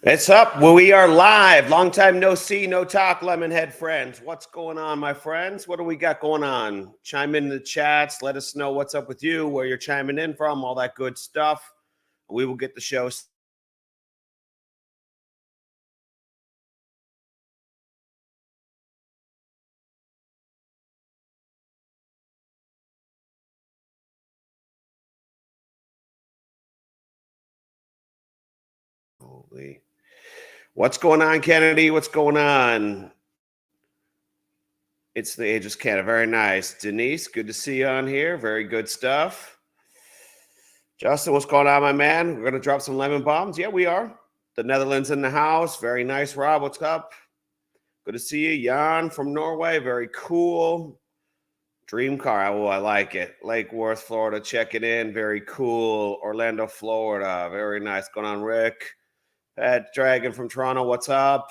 It's up. Well, we are live. Long time no see, no talk, Lemonhead friends. What's going on, my friends? What do we got going on? Chime in the chats. Let us know what's up with you, where you're chiming in from, all that good stuff. We will get the show started. Holy. What's going on, Kennedy? What's going on? It's the Aegis Canada. Very nice. Denise, good to see you on here. Very good stuff. Justin, what's going on, my man? We're going to drop some lemon bombs. Yeah, we are. The Netherlands in the house. Very nice, Rob. What's up? Good to see you. Jan from Norway. Very cool. Dream car. Oh, I like it. Lake Worth, Florida. Checking in. Very cool. Orlando, Florida. Very nice. Going on, Rick. Pat Dragon from Toronto. What's up?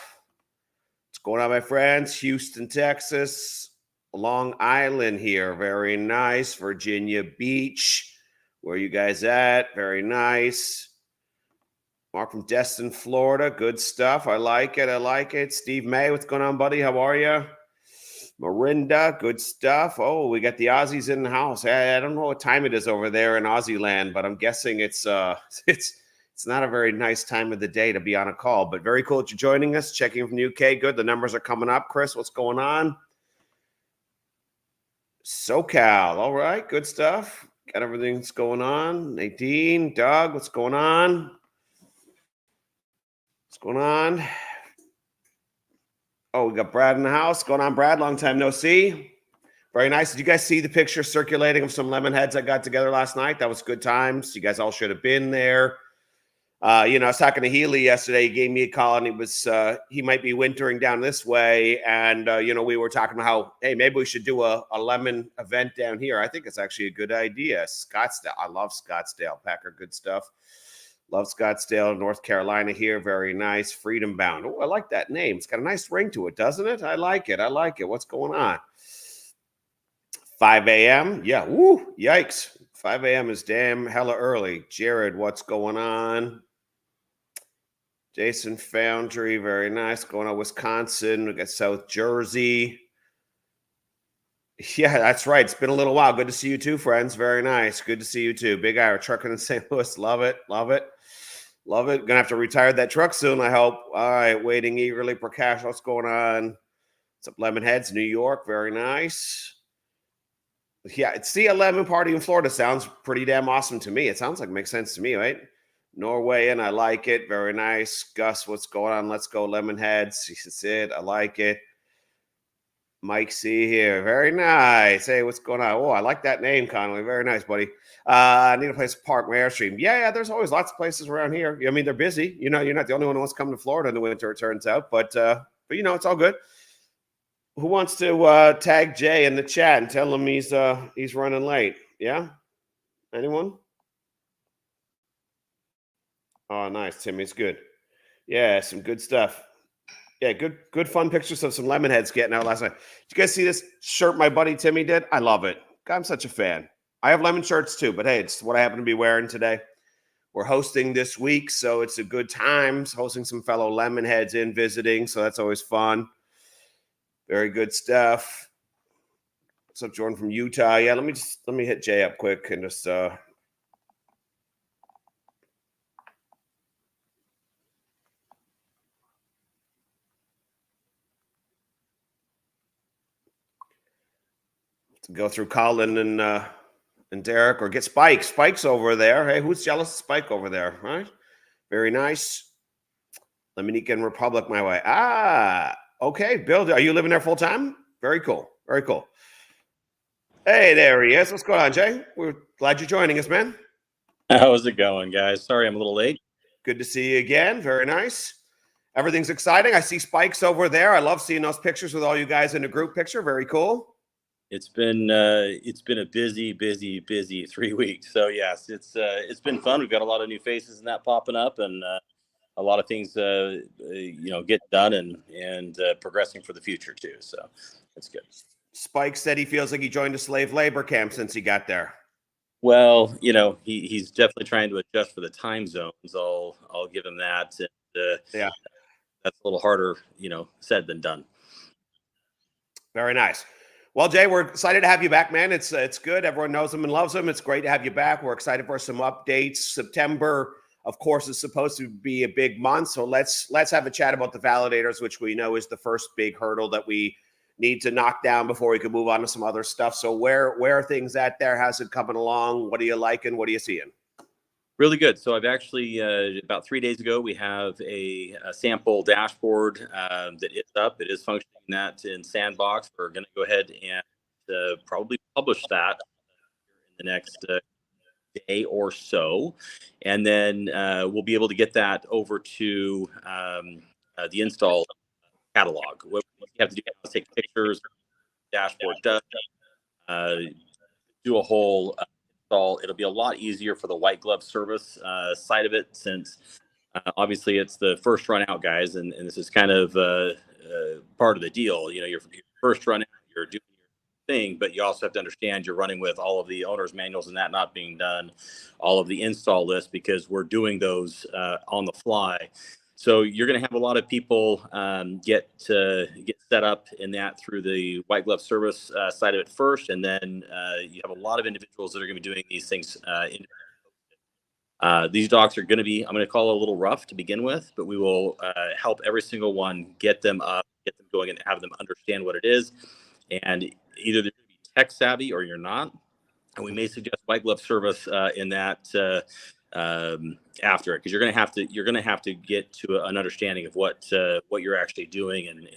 What's going on, my friends? Houston, Texas. Long Island here. Very nice. Virginia Beach. Where you guys at? Very nice. Mark from Destin, Florida. Good stuff. I like it. I like it. Steve May, what's going on, buddy? How are you? Marinda, good stuff. Oh, we got the Aussies in the house. I don't know what time it is over there in Aussie land, but I'm guessing it's not a very nice time of the day to be on a call, but very cool that you're joining us. Checking from the UK. Good. The numbers are coming up. Chris, what's going on? SoCal. All right. Good stuff. Got everything that's going on. Nadine, Doug, what's going on? What's going on? Oh, we got Brad in the house. What's going on, Brad? Long time no see. Very nice. Did you guys see the picture circulating of some lemon heads I got together last night? That was good times. You guys all should have been there. I was talking to Healy yesterday. He gave me a call, and he might be wintering down this way. And, we were talking about how, hey, maybe we should do a lemon event down here. I think it's actually a good idea. Scottsdale. I love Scottsdale. Packer, good stuff. Love Scottsdale, North Carolina here. Very nice. Freedom Bound. Oh, I like that name. It's got a nice ring to it, doesn't it? I like it. I like it. What's going on? 5 a.m. Yeah. Woo. Yikes. 5 a.m. is damn hella early. Jared, what's going on? Jason Foundry. Very nice. Going on Wisconsin. We got South Jersey. Yeah, that's right. It's been a little while. Good to see you too, friends. Very nice. Good to see you too. Big Ira trucking in St. Louis. Love it. Love it. Love it. Gonna have to retire that truck soon, I hope. All right. Waiting eagerly. Prakash, what's going on? What's up, Lemonheads, New York? Very nice. Yeah, it's the lemon party in Florida. Sounds pretty damn awesome to me. It sounds like it makes sense to me, right? Norway, and I like it. Very nice. Gus, what's going on? Let's go, Lemonheads. That's it. I like it. Mike C here. Very nice. Hey, what's going on? Oh, I like that name, Connolly. Very nice, buddy. I need a place to park my Airstream. Yeah, there's always lots of places around here. I mean, they're busy. You're not the only one who wants to come to Florida in the winter, it turns out. But it's all good. Who wants to tag Jay in the chat and tell him he's running late? Yeah? Anyone? Oh, nice, Timmy. It's good. Yeah, some good stuff. Yeah, good fun pictures of some lemon heads getting out last night. Did you guys see this shirt my buddy Timmy did? I love it. I'm such a fan. I have lemon shirts too, but hey, it's what I happen to be wearing today. We're hosting this week, so it's a good time. Hosting some fellow lemon heads in visiting, so that's always fun. Very good stuff. What's up, Jordan from Utah? Yeah, let me hit Jay up quick and just to go through Colin and Derek, or get Spike. Spike's over there. Hey, who's jealous of Spike over there? Right? Very nice. Dominican Republic my way. Okay. Bill, are you living there full time? Very cool. Very cool. Hey, there he is. What's going on, Jay? We're glad you're joining us, man. How's it going, guys? Sorry I'm a little late. Good to see you again. Very nice. Everything's exciting. I see Spike's over there. I love seeing those pictures with all you guys in a group picture. Very cool. It's been a busy 3 weeks. So yes, it's been fun. We've got a lot of new faces and that popping up, and a lot of things get done and progressing for the future too. So it's good. Spike said he feels like he joined a slave labor camp since he got there. Well, he's definitely trying to adjust for the time zones. I'll give him that. Yeah. That's a little harder, said than done. Very nice. Well, Jay, we're excited to have you back, man. It's good. Everyone knows him and loves him. It's great to have you back. We're excited for some updates. September, of course, is supposed to be a big month. So let's have a chat about the validators, which we know is the first big hurdle that we need to knock down before we can move on to some other stuff. So where are things at there? How's it coming along? What are you liking? What are you seeing? Really good. So I've actually, about 3 days ago, we have a sample dashboard that is up. It is functioning in Sandbox. We're going to go ahead and probably publish that in the next day or so. And then we'll be able to get that over to the install catalog. What you have to do is take pictures, dashboard does, do a whole install. It'll be a lot easier for the white glove service side of it, since obviously it's the first run out, guys, and this is kind of part of the deal. Your first run out, you're doing your thing, but you also have to understand you're running with all of the owner's manuals and that not being done, all of the install lists, because we're doing those on the fly. So you're going to have a lot of people get set up in that through the white glove service side of it first, and then you have a lot of individuals that are going to be doing these things. These docs are going to be, I'm going to call it a little rough to begin with, but we will help every single one get them up, get them going, and have them understand what it is. And either they're going to be tech savvy or you're not. And we may suggest white glove service in that after it, because you're going to have to get to an understanding of what you're actually doing and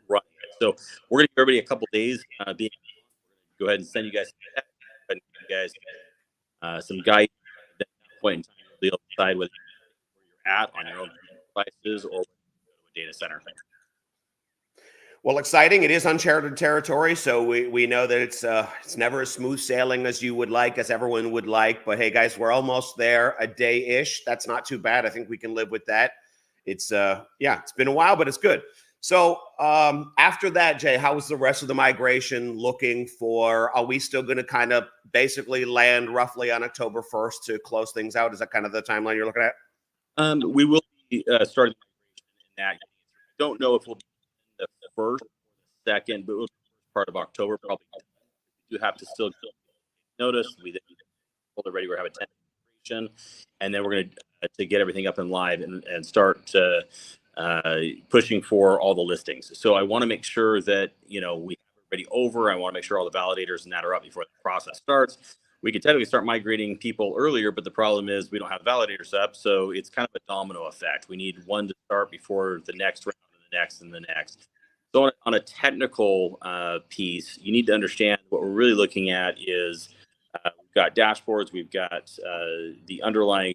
running it. So we're going to give everybody a couple days. Go ahead and send you guys some guidance at that point in time. You'll decide where you're at on your own devices or a data center. Well, exciting. It is uncharted territory, so we know that it's never as smooth sailing as you would like, as everyone would like. But hey, guys, we're almost there. A day-ish. That's not too bad. I think we can live with that. It's it's been a while, but it's good. So after that, Jay, how was the rest of the migration looking for? Are we still going to kind of basically land roughly on October 1st to close things out? Is that kind of the timeline you're looking at? We will be starting in that. Don't know if we'll be the first, second, but we'll be part of October. Probably do have to still notice. We told already we're having a 10 and then we're going to get everything up and live and start pushing for all the listings. So I want to make sure that we have everybody over. I want to make sure all the validators and that are up before the process starts. We could technically start migrating people earlier, but the problem is we don't have validators up. So it's kind of a domino effect. We need one to start before the next round and the next and the next. So on a technical piece, you need to understand what we're really looking at is we've got dashboards, we've got the underlying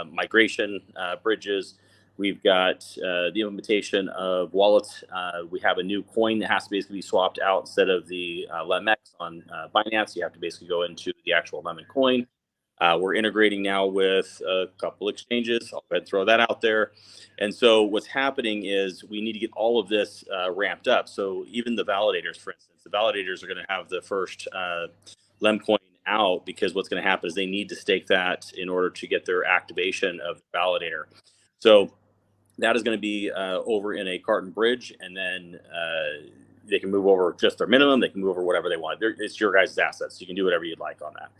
migration bridges, we've got the implementation of wallets. We have a new coin that has to basically be swapped out instead of the lemflix on Binance. You have to basically go into the actual lemon coin. We're integrating now with a couple exchanges. I'll go ahead and throw that out there. And so what's happening is we need to get all of this ramped up. So even the validators, for instance, the validators are going to have the first lem coin out, because what's going to happen is they need to stake that in order to get their activation of the validator. So that is going to be over in a carton bridge, and then they can move over just their minimum. They can move over whatever they want. It's your guys' assets. You can do whatever you'd like on that.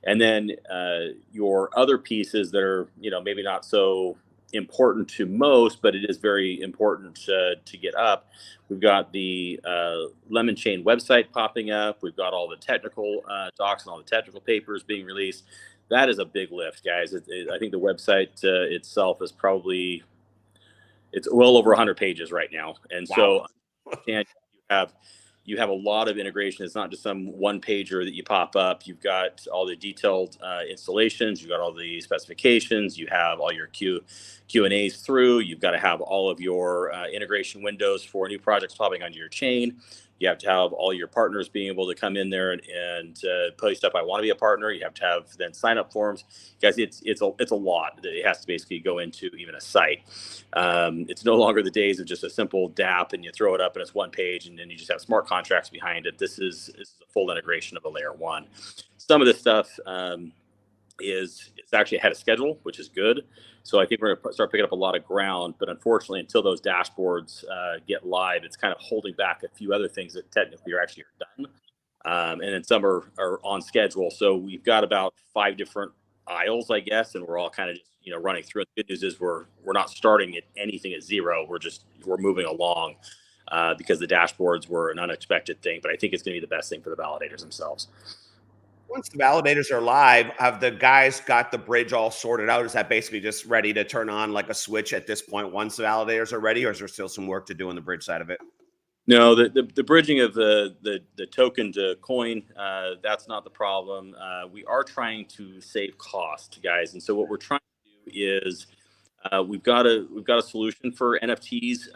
And then your other pieces that are, maybe not so important to most, but it is very important to get up. We've got the Lemon Chain website popping up. We've got all the technical docs and all the technical papers being released. That is a big lift, guys. I think the website itself is probably, it's well over 100 pages right now. And wow. So you have a lot of integration. It's not just some one pager that you pop up. You've got all the detailed installations. You've got all the specifications. You have all your Q&As through. You've got to have all of your integration windows for new projects popping onto your chain. You have to have all your partners being able to come in there and post up, I want to be a partner. You have to have then sign up forms. Guys, it's a lot that it has to basically go into even a site. It's no longer the days of just a simple DApp and you throw it up and it's one page and then you just have smart contracts behind it. This is a full integration of a layer one. Some of this stuff is it's actually ahead of schedule, which is good. So I think we're going to start picking up a lot of ground. But unfortunately, until those dashboards get live, it's kind of holding back a few other things that technically are actually done. And then some are on schedule. So we've got about 5 different aisles, I guess, and we're all kind of just running through it. The good news is we're not starting at anything at zero. We're moving along because the dashboards were an unexpected thing. But I think it's going to be the best thing for the validators themselves. Once the validators are live, have the guys got the bridge all sorted out? Is that basically just ready to turn on like a switch at this point once the validators are ready, or is there still some work to do on the bridge side of it? No, the bridging of the token to coin, that's not the problem. We are trying to save cost, guys, and so what we're trying to do is we've got a solution for NFTs,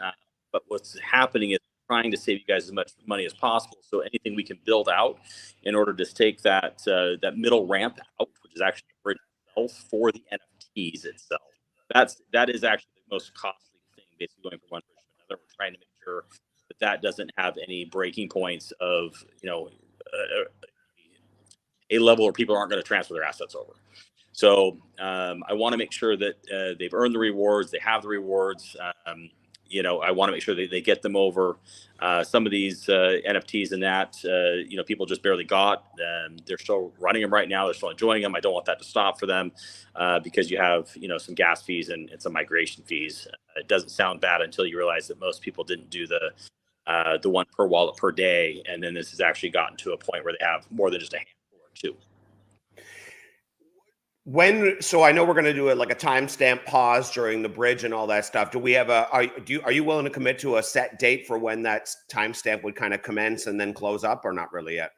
but what's happening is trying to save you guys as much money as possible. So anything we can build out in order to take that middle ramp out, which is actually a bridge itself for the NFTs itself. That is actually the most costly thing, basically going from one bridge to another. We're trying to make sure that doesn't have any breaking points of a level where people aren't going to transfer their assets over. So I want to make sure that they've earned the rewards, they have the rewards. I want to make sure they get them over. Some of these NFTs and that, people just barely got. They're still running them right now. They're still enjoying them. I don't want that to stop for them because you have, some gas fees and some migration fees. It doesn't sound bad until you realize that most people didn't do the one per wallet per day. And then this has actually gotten to a point where they have more than just a handful or two. So I know we're going to do it like a timestamp pause during the bridge and all that stuff. Do we have are you willing to commit to a set date for when that timestamp would kind of commence and then close up, or not really yet?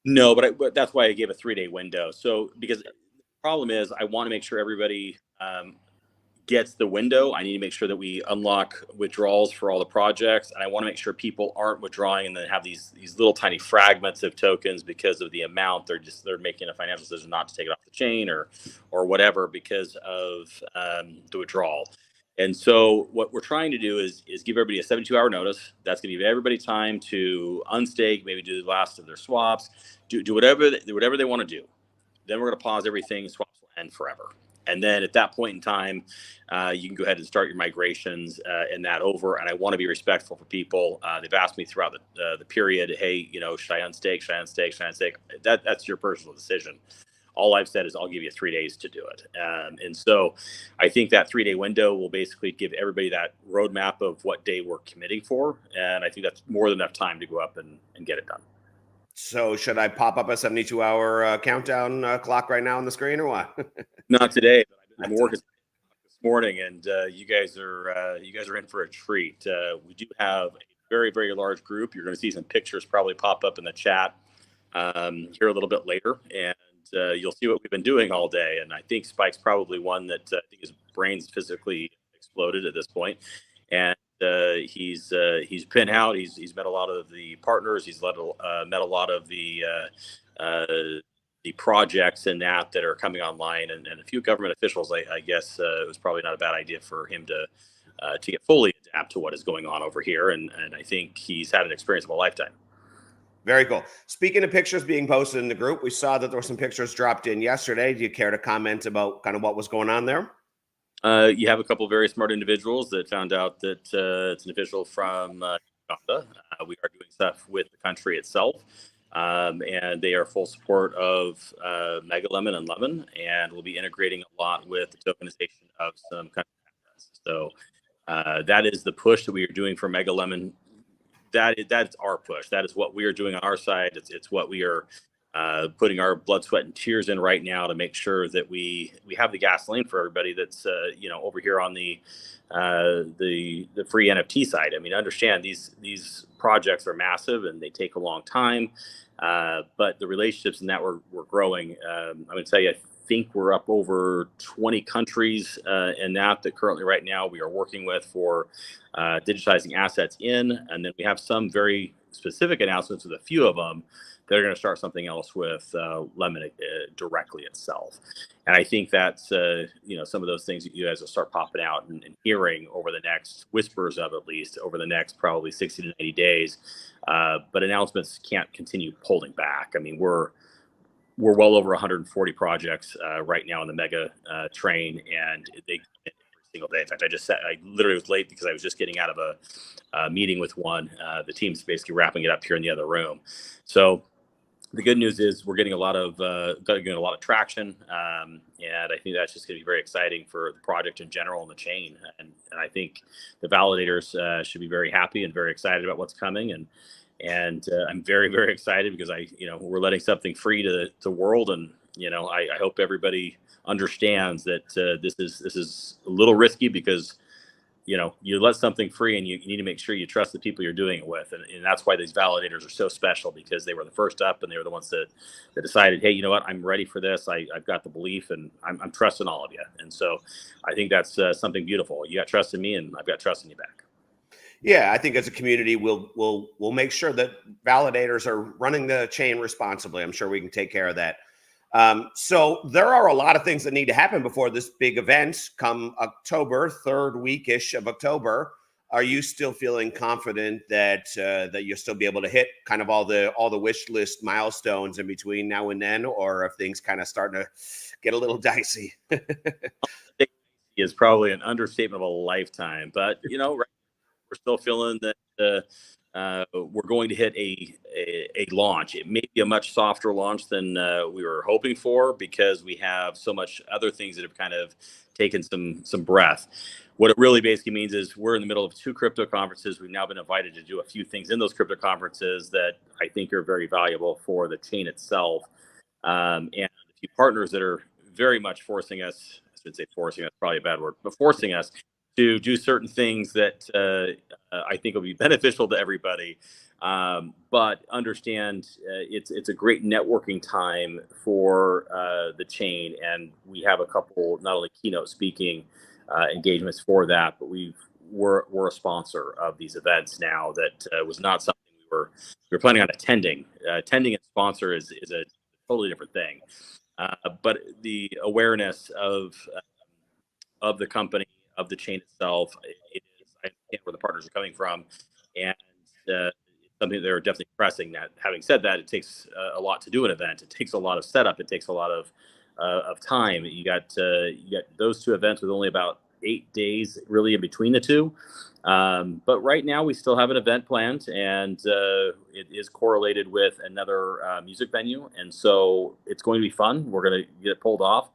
No, but that's why I gave a 3-day window. So because the problem is I want to make sure everybody gets the window. I need to make sure that we unlock withdrawals for all the projects, and I want to make sure people aren't withdrawing and then have these little tiny fragments of tokens because of the amount. They're making a financial decision not to take it off the chain or whatever because of the withdrawal. And so what we're trying to do is give everybody a 72-hour notice. That's going to give everybody time to unstake, maybe do the last of their swaps, do whatever they want to do. Then we're going to pause everything. Swaps will end forever. And then at that point in time, you can go ahead and start your migrations and that over. And I want to be respectful for people. They've asked me throughout the period, hey, should I unstake? Should I unstake? Should I unstake? That's your personal decision. All I've said is I'll give you 3 days to do it. And so I think that 3-day window will basically give everybody that roadmap of what day we're committing for. And I think that's more than enough time to go up and get it done. So should I pop up a 72-hour countdown clock right now on the screen, or what? Not today, but I've been working this morning, and you guys are in for a treat. We do have a very, very large group. You're going to see some pictures probably pop up in the chat here a little bit later, and you'll see what we've been doing all day. And I think Spike's probably one that I think his brain's physically exploded at this point, and he's been out. He's met a lot of the partners. He's met a lot of the projects and that are coming online, and a few government officials. I guess it was probably not a bad idea for him to get fully adapt to what is going on over here, and I think he's had an experience of a lifetime. Very cool. Speaking of pictures being posted in the group, we saw that there were some pictures dropped in yesterday. Do you care to comment about kind of what was going on there? You have a couple of very smart individuals that found out that it's an official from Uganda. We are doing stuff with the country itself. And they are full support of Mega Lemon and Lemon, and we'll be integrating a lot with the tokenization of some country assets. So that is the push that we are doing for Mega Lemon. That's our push. That is what we are doing on our side. It's what we are putting our blood, sweat, and tears in right now to make sure that we have the gasoline for everybody that's over here on the free NFT side. I mean, understand these projects are massive and they take a long time, but the relationships in that we're growing. I'm going to tell you, I think we're up over 20 countries in that currently right now we are working with for digitizing assets in, and then we have some very specific announcements with a few of them. They're going to start something else with Lemon directly itself. And I think that's, some of those things that you guys will start popping out and hearing over the next, whispers of at least, over the next probably 60 to 90 days. But announcements can't continue holding back. I mean, we're well over 140 projects right now in the mega train, and they every single day. In fact, I literally was late because I was just getting out of a meeting with one. The team's basically wrapping it up here in the other room. So the good news is we're getting a lot of traction, and I think that's just going to be very exciting for the project in general and the chain. And I think the validators should be very happy and very excited about what's coming. And I'm very, very excited because we're letting something free to the world, and I hope everybody understands that this is a little risky because you let something free, and you need to make sure you trust the people you're doing it with. And that's why these validators are so special, because they were the first up, and they were the ones that decided, hey, you know what, I'm ready for this. I've got the belief, and I'm trusting all of you. And so I think that's something beautiful. You got trust in me, and I've got trust in you back. Yeah, I think as a community, we'll make sure that validators are running the chain responsibly. I'm sure we can take care of that. So there are a lot of things that need to happen before this big event come October, third weekish of October. Are you still feeling confident that that you'll still be able to hit kind of all the wish list milestones in between now and then, or if things kind of starting to get a little dicey? Is probably an understatement of a lifetime, but we're still feeling that we're going to hit a launch. It may be a much softer launch than we were hoping for, because we have so much other things that have kind of taken some breath. What it really basically means is we're in the middle of 2 crypto conferences. We've now been invited to do a few things in those crypto conferences that I think are very valuable for the chain itself, and a few partners that are very much forcing us. I should say forcing us, probably a bad word, but forcing us to do certain things that I think will be beneficial to everybody. But understand it's a great networking time for the chain, and we have a couple not only keynote speaking engagements for that, but we're a sponsor of these events now. That was not something we were planning on attending. Attending and sponsor is a totally different thing. But the awareness of the company, of the chain itself, it is, I understand where the partners are coming from, and it's something that they're definitely pressing. That, having said that, it takes a lot to do an event. It takes a lot of setup. It takes a lot of time. You got those 2 events with only about 8 days really in between the 2. But right now we still have an event planned, and it is correlated with another music venue, and so it's going to be fun. We're going to get it pulled off.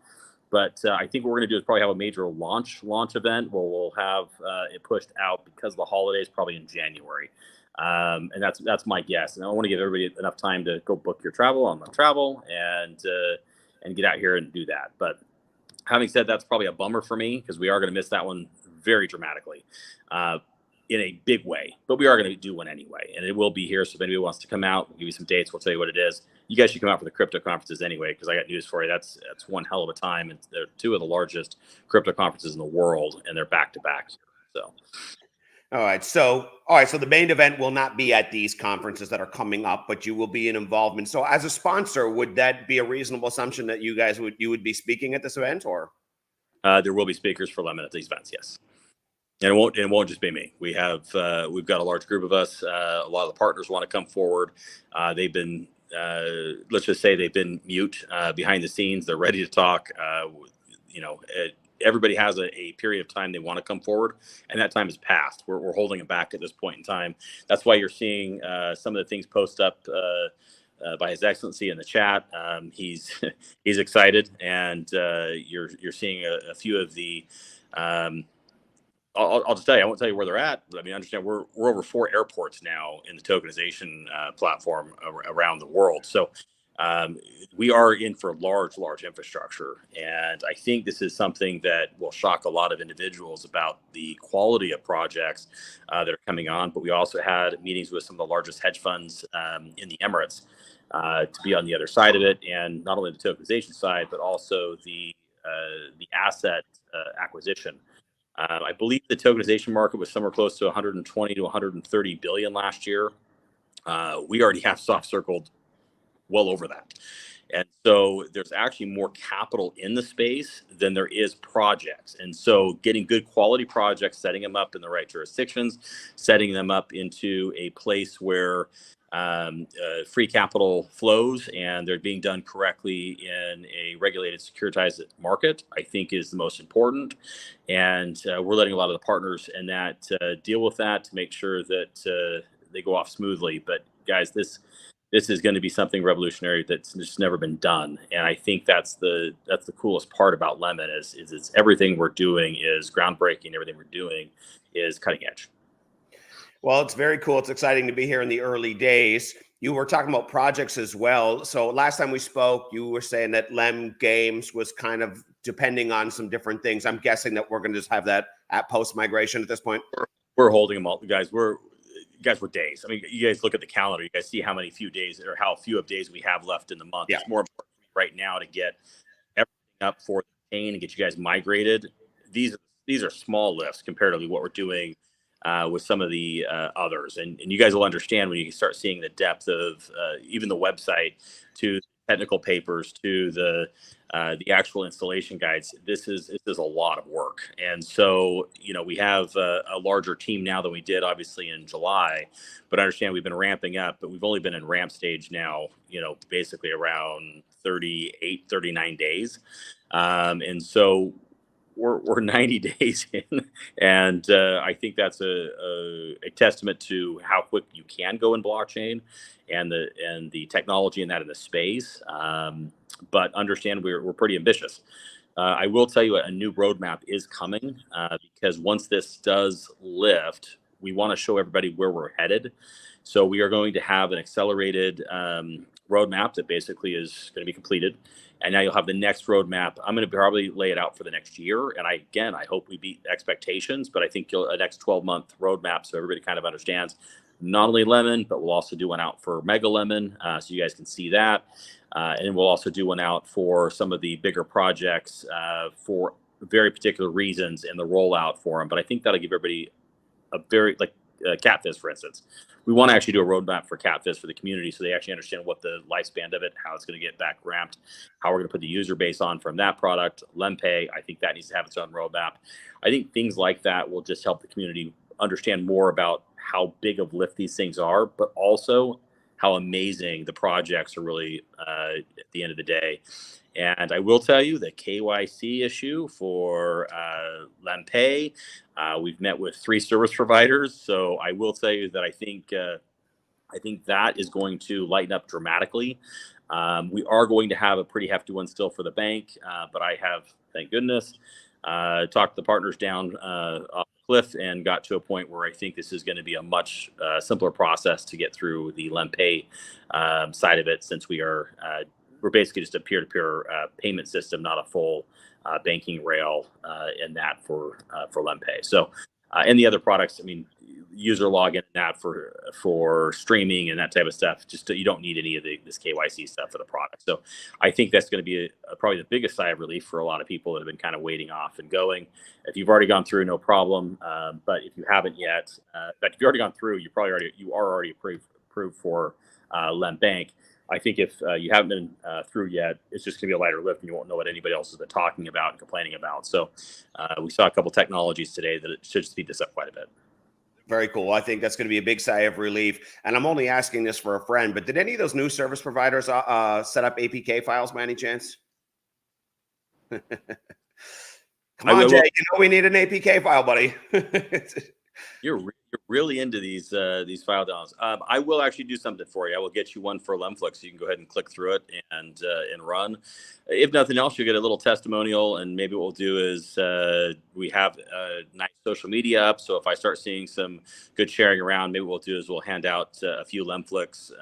But I think what we're going to do is probably have a major launch event where we'll have it pushed out because of the holidays, probably in January. And that's my guess. And I want to give everybody enough time to go book your travel on the travel and get out here and do that. But having said that's probably a bummer for me, because we are going to miss that one very dramatically in a big way. But we are going to do one anyway, and it will be here. So if anybody wants to come out, we'll give you some dates. We'll tell you what it is. You guys should come out for the crypto conferences anyway, because I got news for you. That's one hell of a time, and they're 2 of the largest crypto conferences in the world, and they're back to back. So. All right. So the main event will not be at these conferences that are coming up, but you will be in involvement. So as a sponsor, would that be a reasonable assumption that you guys would be speaking at this event, or? There will be speakers for Lemon at these events, yes. And it won't just be me. We've got a large group of us. A lot of the partners want to come forward. They've been, let's just say, they've been mute behind the scenes. They're ready to talk. Everybody has a period of time they want to come forward, and that time has passed. We're holding it back at this point in time. That's why you're seeing some of the things post up by His Excellency in the chat. He's excited, and you're seeing a few of the. I'll just tell you, I won't tell you where they're at, but I mean, understand we're over 4 airports now in the tokenization platform around the world. So we are in for large infrastructure. And I think this is something that will shock a lot of individuals about the quality of projects that are coming on. But we also had meetings with some of the largest hedge funds in the Emirates to be on the other side of it. And not only the tokenization side, but also the asset acquisition. I believe the tokenization market was somewhere close to 120 to 130 billion last year. We already have soft circled well over that. And so there's actually more capital in the space than there is projects. And so getting good quality projects, setting them up in the right jurisdictions, setting them up into a place where free capital flows and they're being done correctly in a regulated securitized market, I think is the most important. And we're letting a lot of the partners in that deal with that to make sure that they go off smoothly. But guys, this is going to be something revolutionary that's just never been done. And I think that's the coolest part about Lemon is everything we're doing is groundbreaking. Everything we're doing is cutting edge. Well, it's very cool. It's exciting to be here in the early days. You were talking about projects as well. So last time we spoke, you were saying that Lem Games was kind of depending on some different things. I'm guessing that we're going to just have that at post-migration at this point. We're holding them all, guys. We're days. I mean, you guys look at the calendar. You guys see how few of days we have left in the month. Yeah. It's more important right now to get everything up for the chain and get you guys migrated. These are small lifts comparatively what we're doing with some of the others. And you guys will understand when you start seeing the depth of even the website to technical papers to the actual installation guides. This is a lot of work. And so, we have a larger team now than we did obviously in July, but I understand we've been ramping up, but we've only been in ramp stage now, basically around 38, 39 days. And so we're 90 days in, and I think that's a testament to how quick you can go in blockchain and the technology in the space. But understand we're pretty ambitious. I will tell you a new roadmap is coming because once this does lift, we want to show everybody where we're headed. So we are going to have an accelerated roadmap that basically is going to be completed. And now you'll have the next roadmap. I'm going to probably lay it out for the next year. And I hope we beat expectations, but I think a next 12-month roadmap so everybody kind of understands not only Lemon, but we'll also do one out for Mega Lemon so you guys can see that. And we'll also do one out for some of the bigger projects for very particular reasons and the rollout for them. But I think that'll give everybody a very, Catfish, for instance. We want to actually do a roadmap for Catfish for the community so they actually understand what the lifespan of it, how it's going to get back ramped, how we're going to put the user base on from that product. Lempay, I think that needs to have its own roadmap. I think things like that will just help the community understand more about how big of lift these things are, but also how amazing the projects are really at the end of the day. And I will tell you the KYC issue for Lempay, we've met with 3 service providers. So I will tell you that I think that is going to lighten up dramatically. We are going to have a pretty hefty one still for the bank, but I have, thank goodness, talked the partners down off the cliff and got to a point where I think this is going to be a much simpler process to get through the Lempay side of it, since we're basically just a peer-to-peer payment system, not a full banking rail in that for Lempay. So, and the other products, I mean, user login and that for streaming and that type of stuff, just you don't need any of this KYC stuff for the product. So I think that's going to be probably the biggest sigh of relief for a lot of people that have been kind of waiting off and going. If you've already gone through, no problem. But if you haven't yet, in fact, if you've already gone through, you are already approved for lembank. I think if you haven't been through yet, it's just going to be a lighter lift and you won't know what anybody else has been talking about and complaining about. So we saw a couple technologies today that it should speed this up quite a bit. Very cool. I think that's going to be a big sigh of relief. And I'm only asking this for a friend, but did any of those new service providers set up APK files by any chance? Come on, Jay. We need an APK file, buddy. You're really into these file downloads. I will actually do something for you. I will get you one for lemflix. So you can go ahead and click through it and run. If nothing else, you'll get a little testimonial. And maybe what we'll do is we have a nice social media up. So if I start seeing some good sharing around, maybe what we'll do is we'll hand out a few lemflix,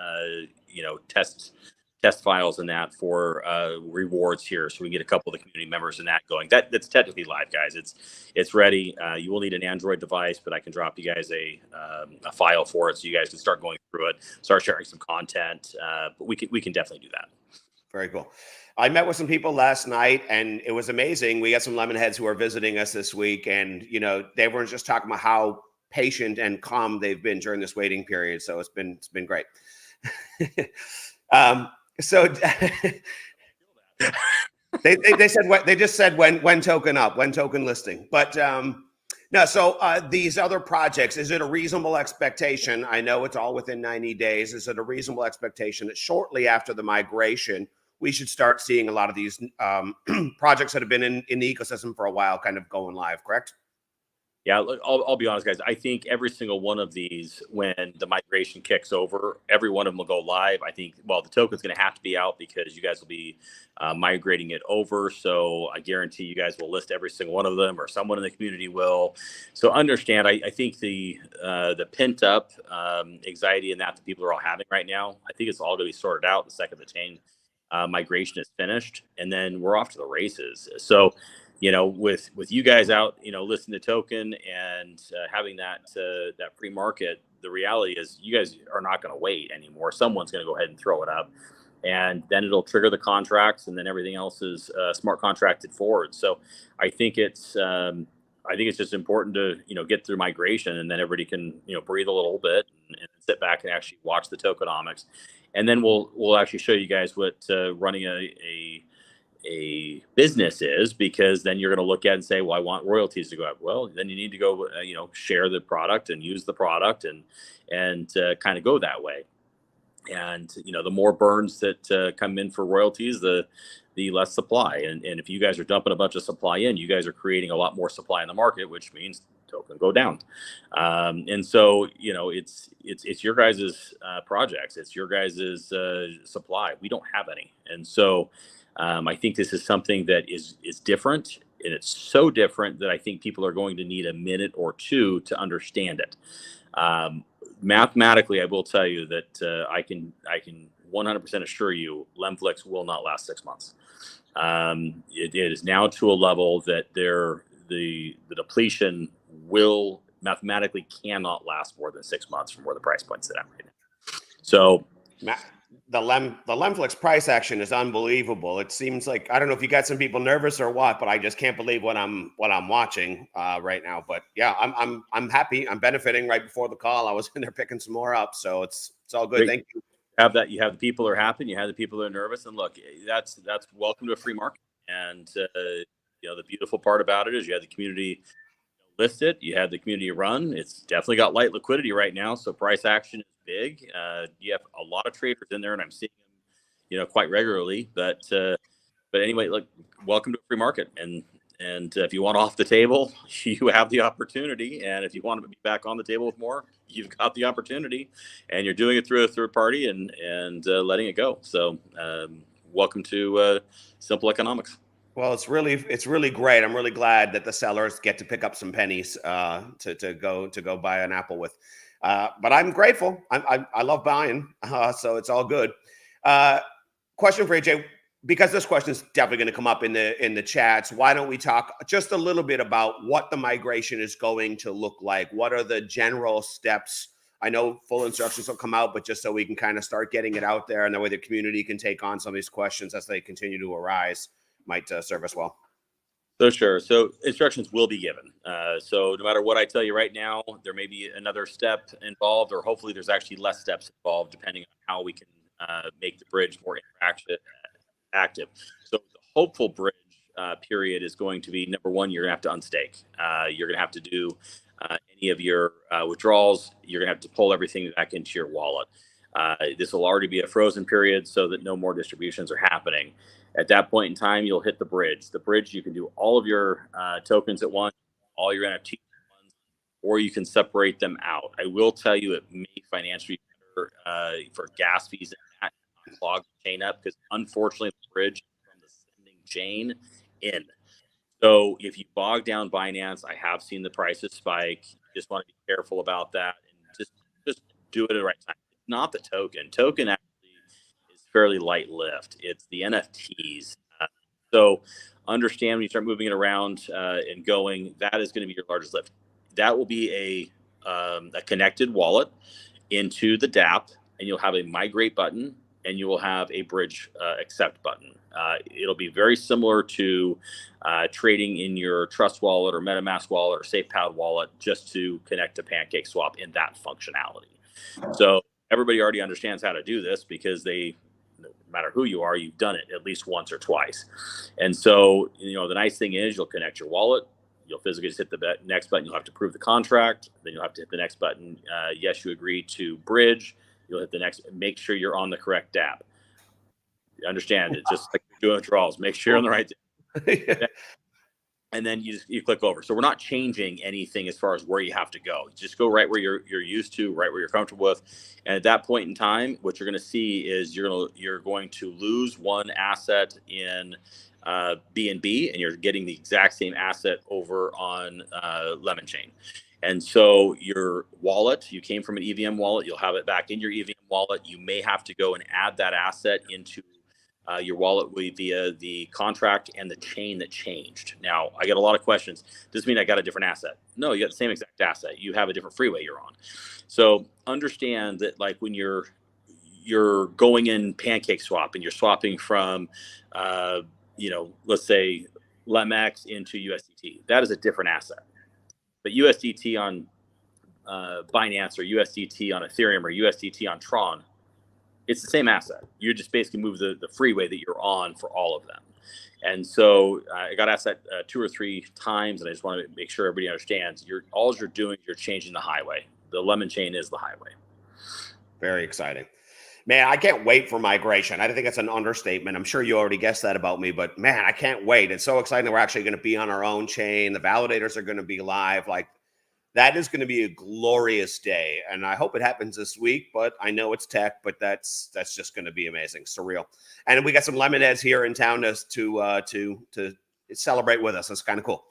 test files and that for rewards here, so we get a couple of the community members in that going. That's technically live, guys. It's ready. You will need an Android device, but I can drop you guys a file for it, so you guys can start going through it, start sharing some content. But we can definitely do that. Very cool. I met with some people last night, and it was amazing. We got some lemon heads who are visiting us this week, and they were just talking about how patient and calm they've been during this waiting period. So it's been great. So they said what they just said when token up, when token listing. But no, so these other projects, is it a reasonable expectation? I know it's all within 90 days. Is it a reasonable expectation that shortly after the migration, we should start seeing a lot of these projects that have been in the ecosystem for a while kind of going live, correct? Yeah, look, I'll be honest, guys. I think every single one of these, when the migration kicks over, every one of them will go live. I think, well, the token's going to have to be out because you guys will be migrating it over. So I guarantee you guys will list every single one of them, or someone in the community will. So understand, I think the pent up anxiety and that people are all having right now, I think it's all going to be sorted out the second the chain migration is finished, and then we're off to the races. So with you guys out, listening to token and having that free market, the reality is you guys are not going to wait anymore. Someone's going to go ahead and throw it up, and then it'll trigger the contracts, and then everything else is smart contracted forward. So I think it's just important to get through migration, and then everybody can breathe a little bit and sit back and actually watch the tokenomics, and then we'll actually show you guys what running a business is, because then you're going to look at and say, well, I want royalties to go up. Well, then you need to go share the product and use the product and kind of go that way. And the more burns that come in for royalties, the less supply. And if you guys are dumping a bunch of supply in, you guys are creating a lot more supply in the market, which means token go down. And so it's your guys's projects, it's your guys's supply. We don't have any, and so I think this is something that is different, and it's so different that I think people are going to need a minute or two to understand it. Mathematically, I will tell you that I can 100% assure you, lemflix will not last 6 months. It is now to a level that the depletion will mathematically cannot last more than 6 months from where the price point's at right now. So the lemflix price action is unbelievable. It seems like, I don't know if you got some people nervous or what, but I just can't believe what I'm watching right now. But yeah, I'm happy. I'm benefiting. Right before the call, I was in there picking some more up, so it's all good. Great. Thank you. You have the people that are happy, and you have the people that are nervous, and look, that's welcome to a free market. And the beautiful part about it is you have the community list it, you have the community run. It's definitely got light liquidity right now, so price action is big. You have a lot of traders in there, and I'm seeing them quite regularly. But anyway, look, welcome to a free market, and if you want off the table, you have the opportunity, and if you want to be back on the table with more, you've got the opportunity, and you're doing it through a third party and letting it go. So welcome to simple economics. Well, it's really great. I'm really glad that the sellers get to pick up some pennies to go buy an apple with. But I'm grateful. I love buying, so it's all good. Question for AJ, because this question is definitely going to come up in the chats. Why don't we talk just a little bit about what the migration is going to look like? What are the general steps? I know full instructions will come out, but just so we can kind of start getting it out there, and that way the community can take on some of these questions as they continue to arise, might serve us well. So sure. So instructions will be given. So no matter what I tell you right now, there may be another step involved, or hopefully there's actually less steps involved, depending on how we can make the bridge more active. So the hopeful bridge period is going to be, number one, you're going to have to unstake. You're going to have to do any of your withdrawals. You're going to have to pull everything back into your wallet. This will already be a frozen period so that no more distributions are happening. At that point in time, you'll hit the bridge. The bridge, you can do all of your tokens at once, all your NFTs at once, or you can separate them out. I will tell you, it may financially better for gas fees and that clog the chain up, because unfortunately the bridge is from the sending chain in. So if you bog down Binance, I have seen the prices spike. You just want to be careful about that, and just do it at the right time. It's not the token. Token actually is fairly light lift. It's the NFTs. So understand when you start moving it around and going, that is going to be your largest lift. That will be a connected wallet into the DApp, and you'll have a migrate button, and you will have a bridge accept button. It'll be very similar to trading in your Trust wallet or MetaMask wallet or SafePal wallet, just to connect to PancakeSwap in that functionality. So everybody already understands how to do this, because they no matter who you are, you've done it at least once or twice. And so, the nice thing is you'll connect your wallet. You'll physically just hit the next button. You'll have to approve the contract. Then you'll have to hit the next button. Yes, you agree to bridge. You'll hit the next. Make sure you're on the correct app. You understand? It's just like you're doing withdrawals. Make sure you're on the right. And then you click over. So we're not changing anything as far as where you have to go. Just go right where you're used to, right where you're comfortable with. And at that point in time, what you're going to see is you're going to lose one asset in BNB, and you're getting the exact same asset over on Lemon Chain. And so your wallet, you came from an EVM wallet, you'll have it back in your EVM wallet. You may have to go and add that asset into your wallet via the contract and the chain that changed. Now, I get a lot of questions. Does this mean I got a different asset? No, you got the same exact asset. You have a different freeway you're on. So understand that, like, when you're going in pancake swap and you're swapping from, let's say LEMX into USDT, that is a different asset. But USDT on Binance, or USDT on Ethereum, or USDT on Tron, it's the same asset. You just basically move the freeway that you're on for all of them. And so I got asked that 2 or 3 times, and I just want to make sure everybody understands. All you're doing, you're changing the highway. The Lemon Chain is the highway. Very exciting. Man, I can't wait for migration. I think it's an understatement. I'm sure you already guessed that about me, but man, I can't wait. It's so exciting that we're actually going to be on our own chain. The validators are going to be live. Like, that is going to be a glorious day, and I hope it happens this week. But I know it's tech, but that's just going to be amazing, surreal. And we got some lemonheads here in town to celebrate with us. That's kind of cool.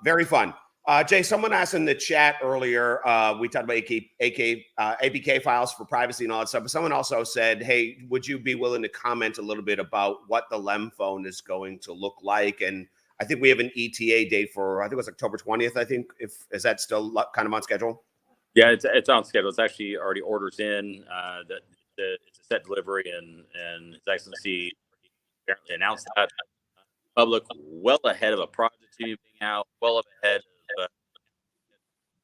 Very fun. Jay, someone asked in the chat earlier. We talked about APK files for privacy and all that stuff. But someone also said, "Hey, would you be willing to comment a little bit about what the Lem phone is going to look like?" And I think we have an ETA date for, I think it was October 20th. I think, is that still kind of on schedule? Yeah, it's on schedule. It's actually already orders in. It's a set delivery, and it's actually apparently announced that public well ahead of a project being out, well ahead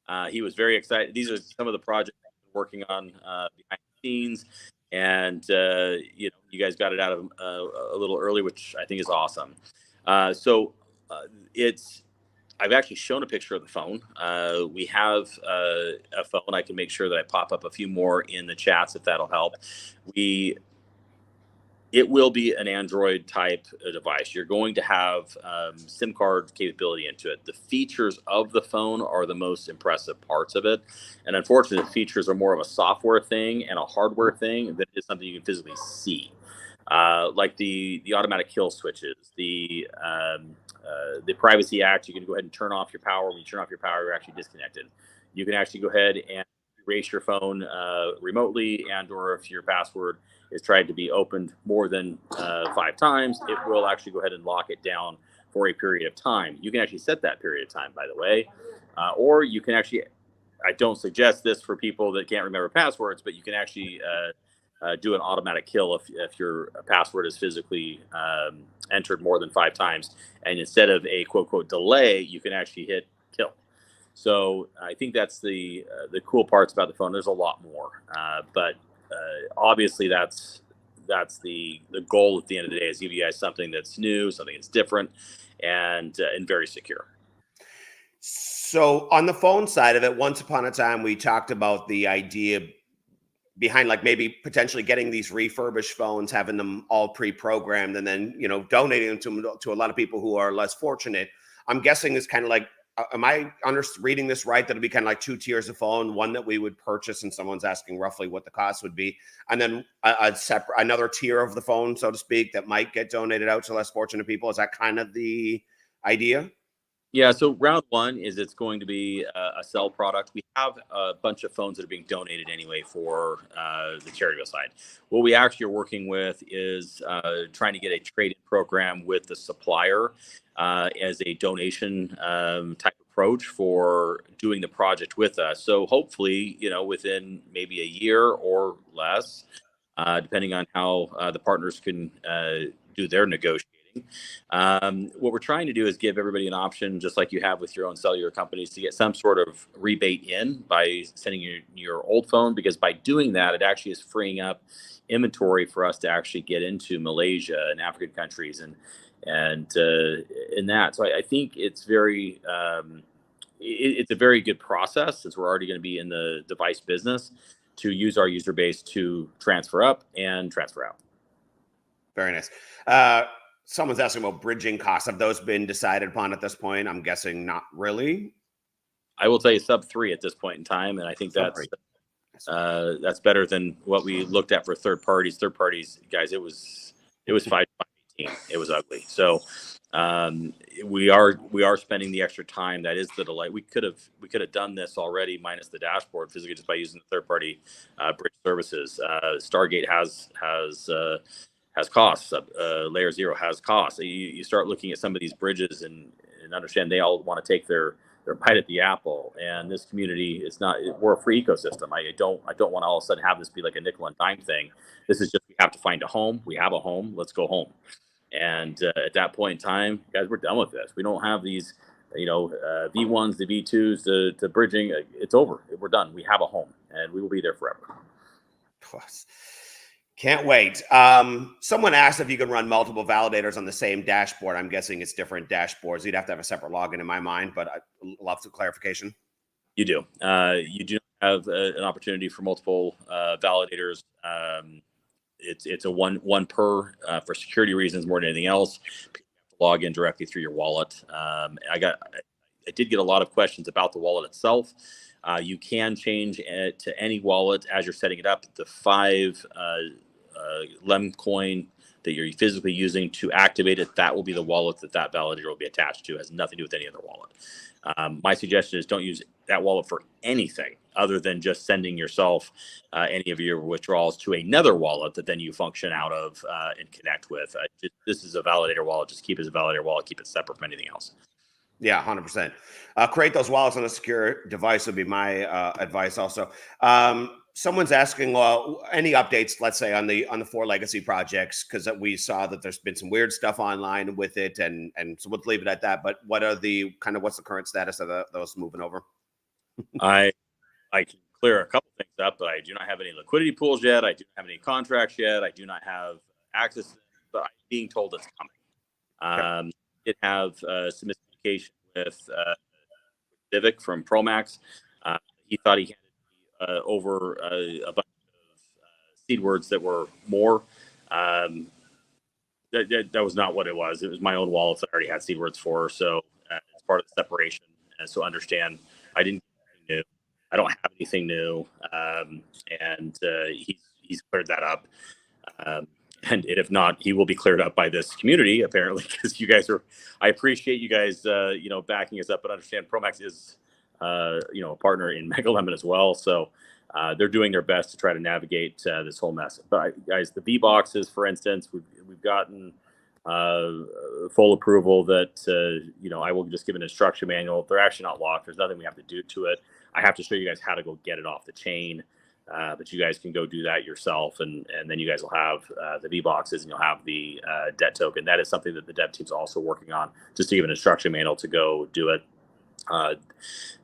of. He was very excited. These are some of the projects we're working on behind the scenes, and you guys got it out of a little early, which I think is awesome. I've actually shown a picture of the phone. We have a phone. I can make sure that I pop up a few more in the chats if that'll help. It will be an Android type device. You're going to have SIM card capability into it. The features of the phone are the most impressive parts of it. And unfortunately, the features are more of a software thing and a hardware thing that is something you can physically see. Like the automatic kill switches, the Privacy Act. You can go ahead and turn off your power. When you turn off your power, you're actually disconnected. You can actually go ahead and erase your phone remotely, and/or if your password is tried to be opened more than 5 times, it will actually go ahead and lock it down for a period of time. You can actually set that period of time, by the way, or you can actually. I don't suggest this for people that can't remember passwords, but you can actually do an automatic kill if your password is physically entered more than 5 times, and instead of a quote delay, you can actually hit kill. So I think that's the cool parts about the phone. There's a lot more, but obviously that's the goal at the end of the day, is give you guys something that's new, something that's different, and very secure. So on the phone side of it, once upon a time, we talked about the idea behind, like, maybe potentially getting these refurbished phones, having them all pre-programmed, and then, donating them to a lot of people who are less fortunate. I'm guessing it's kind of like, am I reading this right, that it'd be kind of like 2 tiers of phone, one that we would purchase and someone's asking roughly what the cost would be, and then another tier of the phone, so to speak, that might get donated out to less fortunate people? Is that kind of the idea? Yeah, so round one is it's going to be a sell product. We have a bunch of phones that are being donated anyway for the charitable side. What we actually are working with is trying to get a trade-in program with the supplier as a donation type approach for doing the project with us. So hopefully, within maybe a year or less, depending on how the partners can do their negotiating, doing. What we're trying to do is give everybody an option, just like you have with your own cellular companies, to get some sort of rebate in by sending your old phone, because by doing that, it actually is freeing up inventory for us to actually get into Malaysia and African countries and in that. So I think it's very it's a very good process, since we're already going to be in the device business, to use our user base to transfer up and transfer out. Very nice. Someone's asking about bridging costs. Have those been decided upon at this point? I'm guessing not really. I will tell you sub 3 at this point in time, and I think that's better than what we looked at for third parties. Third parties, guys, it was 518. It was ugly. So we are spending the extra time. That is the delay. We could have done this already minus the dashboard physically, just by using the third party bridge services. Stargate has costs. Layer 0 has costs. You start looking at some of these bridges and understand they all want to take their bite at the apple. And this community is not. We're a free ecosystem. I don't want to all of a sudden have this be like a nickel and dime thing. This is just, we have to find a home. We have a home. Let's go home. And at that point in time, guys, we're done with this. We don't have these, V1s, the V2s, to bridging. It's over. We're done. We have a home, and we will be there forever. Plus, can't wait. Someone asked if you can run multiple validators on the same dashboard. I'm guessing it's different dashboards. You'd have to have a separate login in my mind, but I'd love some clarification. You do. You do have an opportunity for multiple validators. It's a one per for security reasons more than anything else. People have to log in directly through your wallet. I did get a lot of questions about the wallet itself. You can change it to any wallet as you're setting it up. The 5 lem coin that you're physically using to activate it, that will be the wallet that validator will be attached to. It has nothing to do with any other wallet. My suggestion is don't use that wallet for anything other than just sending yourself any of your withdrawals to another wallet that then you function out of and connect with. This is a validator wallet. Just keep it as a validator wallet. Keep it separate from anything else. Yeah, 100%. Create those wallets on a secure device would be my advice also. Someone's asking, well, any updates, let's say, on the 4 legacy projects, because we saw that there's been some weird stuff online with it, and so we'll leave it at that. But what are what's the current status of those moving over? I can clear a couple things up, but I do not have any liquidity pools yet. I do not have any contracts yet. I do not have access, but I'm being told it's coming. Did have some miscommunication with Civic from Promax. He thought he handed me over a bunch of seed words that were more. That was not what it was. It was my own wallets that I already had seed words for. So it's part of the separation. And so understand, I didn't get anything new. I don't have anything new. And he's cleared that up. And if not, he will be cleared up by this community, apparently, because you guys I appreciate you guys, backing us up, but understand Promax is, a partner in Mega Lemon as well. So they're doing their best to try to navigate this whole mess. But guys, the V boxes, for instance, we've gotten full approval that, I will just give an instruction manual. They're actually not locked. There's nothing we have to do to it. I have to show you guys how to go get it off the chain. But you guys can go do that yourself, and then you guys will have the V boxes, and you'll have the debt token. That is something that the dev team's also working on, just to give an instruction manual to go do it.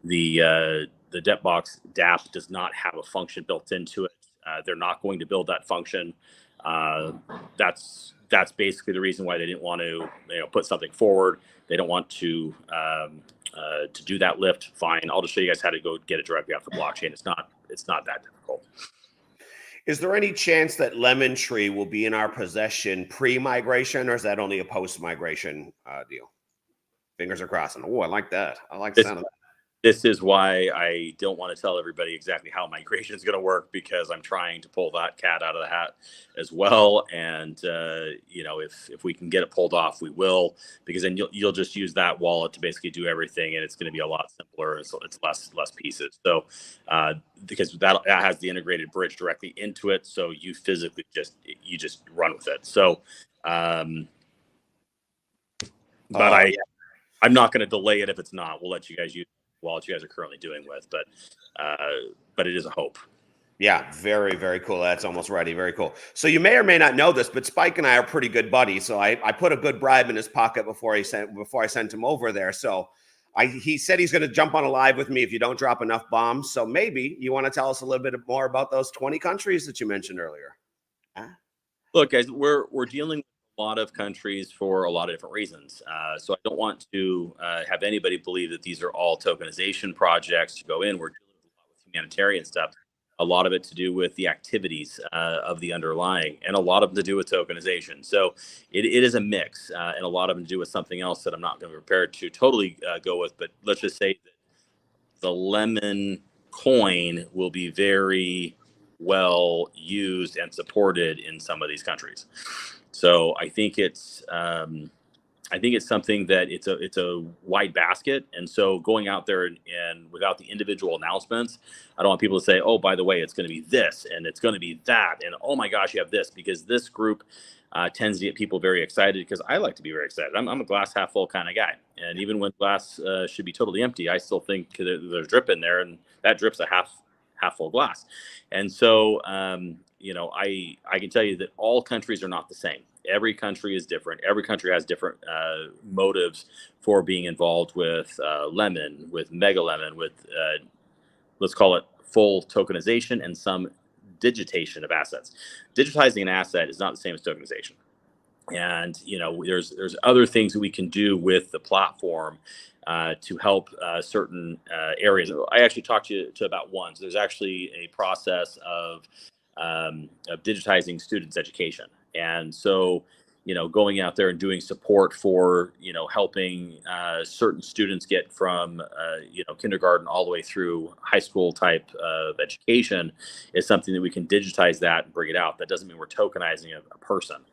The debt box DApp does not have a function built into it. They're not going to build that function. That's basically the reason why they didn't want to put something forward. They don't want to do that lift. Fine, I'll just show you guys how to go get it directly off the blockchain. It's not that difficult. Is there any chance that Lemon Tree will be in our possession pre-migration, or is that only a post-migration deal? Fingers are crossing. Oh, I like that. I like the sound of that. This is why I don't want to tell everybody exactly how migration is going to work, because I'm trying to pull that cat out of the hat as well. And if we can get it pulled off, we will, because then you'll just use that wallet to basically do everything, and it's going to be a lot simpler. So it's less pieces. So because that has the integrated bridge directly into it, so you physically just run with it. So, I'm not going to delay it if it's not. We'll let you guys use what you guys are currently doing with, but it is a hope. Yeah, very, very cool. That's almost ready. Very cool. So you may or may not know this, but Spike and I are pretty good buddies. So I put a good bribe in his pocket before I sent him over there. So he said he's going to jump on a live with me if you don't drop enough bombs. So maybe you want to tell us a little bit more about those 20 countries that you mentioned earlier. Huh? Look, guys, we're dealing with a lot of countries for a lot of different reasons. So I don't want to have anybody believe that these are all tokenization projects to go in. We're dealing with a lot with humanitarian stuff, a lot of it to do with the activities of the underlying, and a lot of them to do with tokenization. So it is a mix, and a lot of them to do with something else that I'm not going to be prepared to totally go with. But let's just say that the lemon coin will be very well used and supported in some of these countries. So I think it's something that it's a wide basket, and so going out there and without the individual announcements, I don't want people to say, "Oh, by the way, it's going to be this and it's going to be that," and "Oh my gosh, you have this," because this group tends to get people very excited. Because I like to be very excited. I'm a glass half full kind of guy, and even when glass should be totally empty, I still think there's drip in there, and that drip's a half full glass. And so I can tell you that all countries are not the same. Every country is different. Every country has different motives for being involved with lemon, with mega lemon, with let's call it full tokenization and some digitation of assets. Digitizing an asset is not the same as tokenization. And there's other things that we can do with the platform to help certain areas. I actually talked to you about one. So there's actually a process of digitizing students' education, and so going out there and doing support for helping certain students get from kindergarten all the way through high school type of education is something that we can digitize that and bring it out. That doesn't mean we're tokenizing a person.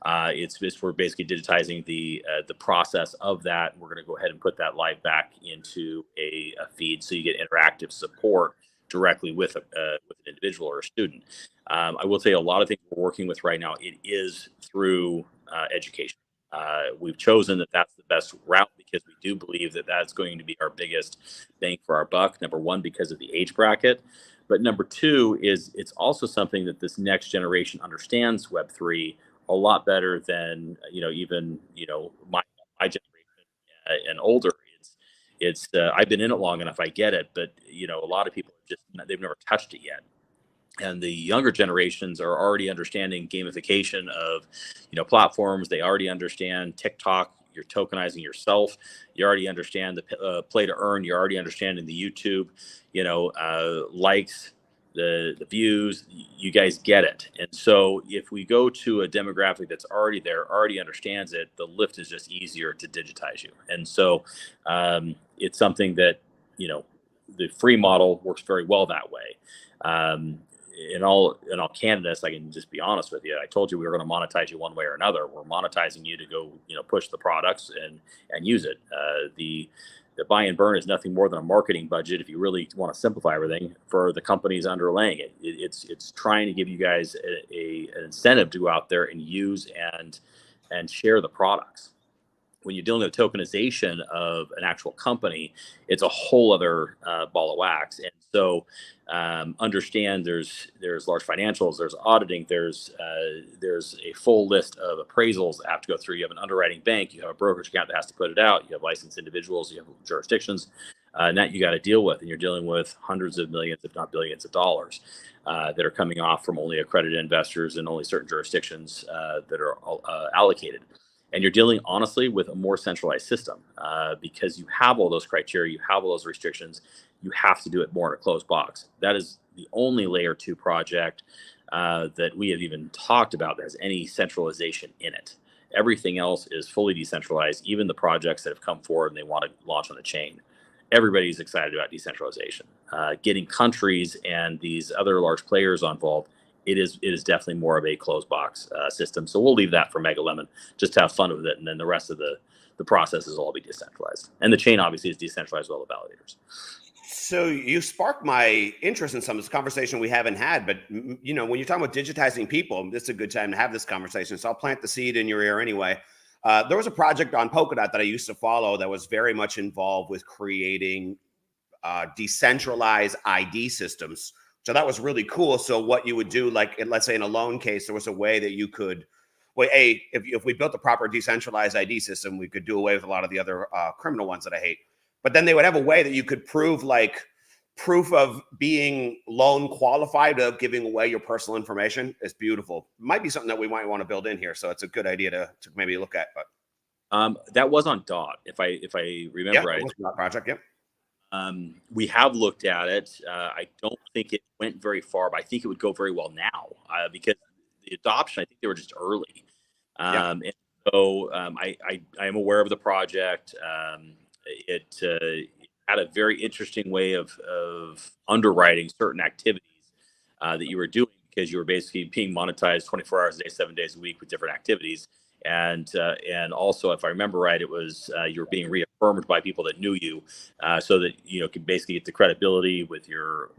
It's just we're basically digitizing the process of that. We're going to go ahead and put that live back into a feed, so you get interactive support directly with an individual or a student. I will say a lot of things we're working with right now. It is through education. We've chosen that that's the best route because we do believe that that's going to be our biggest bang for our buck. Number one, because of the age bracket. But number two is it's also something that this next generation understands Web3 a lot better than even my generation and older. It's I've been in it long enough. I get it, but a lot of people they've never touched it yet. And the younger generations are already understanding gamification of platforms. They already understand TikTok. You're tokenizing yourself. You already understand the play to earn. You're already understanding the YouTube likes, the views. You guys get it. And so if we go to a demographic that's already there, already understands it, the lift is just easier to digitize you. And so it's something that the free model works very well that way. In all candidness, I can just be honest with you. I told you we were going to monetize you one way or another. We're monetizing you to go push the products and use it. The buy and burn is nothing more than a marketing budget, if you really want to simplify everything, for the companies underlaying it. It's trying to give you guys an incentive to go out there and use and share the products. When you're dealing with tokenization of an actual company, it's a whole other ball of wax. And so understand there's large financials, there's auditing, there's a full list of appraisals that have to go through. You have an underwriting bank, you have a brokerage account that has to put it out, you have licensed individuals, you have jurisdictions, and that you got to deal with. And you're dealing with hundreds of millions, if not billions of dollars that are coming off from only accredited investors and only certain jurisdictions that are allocated. And you're dealing honestly with a more centralized system because you have all those criteria, you have all those restrictions. You have to do it more in a closed box. That is the only layer 2 project that we have even talked about that has any centralization in it. Everything else is fully decentralized. Even the projects that have come forward and they want to launch on a chain, everybody's excited about decentralization. Getting countries and these other large players involved, it is definitely more of a closed box system. So we'll leave that for Mega Lemon, just to have fun with it, and then the rest of the processes will all be decentralized. And the chain obviously is decentralized with all the validators. So you sparked my interest in some of this conversation we haven't had, but when you're talking about digitizing people, this is a good time to have this conversation. So I'll plant the seed in your ear anyway. There was a project on Polkadot that I used to follow that was very much involved with creating decentralized ID systems So that was really cool. So what you would do, like let's say in a loan case, there was a way that you could, well, if we built a proper decentralized ID system, we could do away with a lot of the other criminal ones that I hate. But then they would have a way that you could prove like proof of being loan qualified of giving away your personal information. It's beautiful. Might be something that we might want to build in here. So it's a good idea to maybe look at. But that was on DOT, if I remember right. It was DOT project. Yep. We have looked at it. I don't think it went very far, but I think it would go very well now because the adoption, I think they were just early. And so I am aware of the project. It had a very interesting way of underwriting certain activities that you were doing, because you were basically being monetized 24 hours a day, 7 days a week with different activities. And also, if I remember right, it was you were being reaffirmed by people that knew you, so that could basically get the credibility with your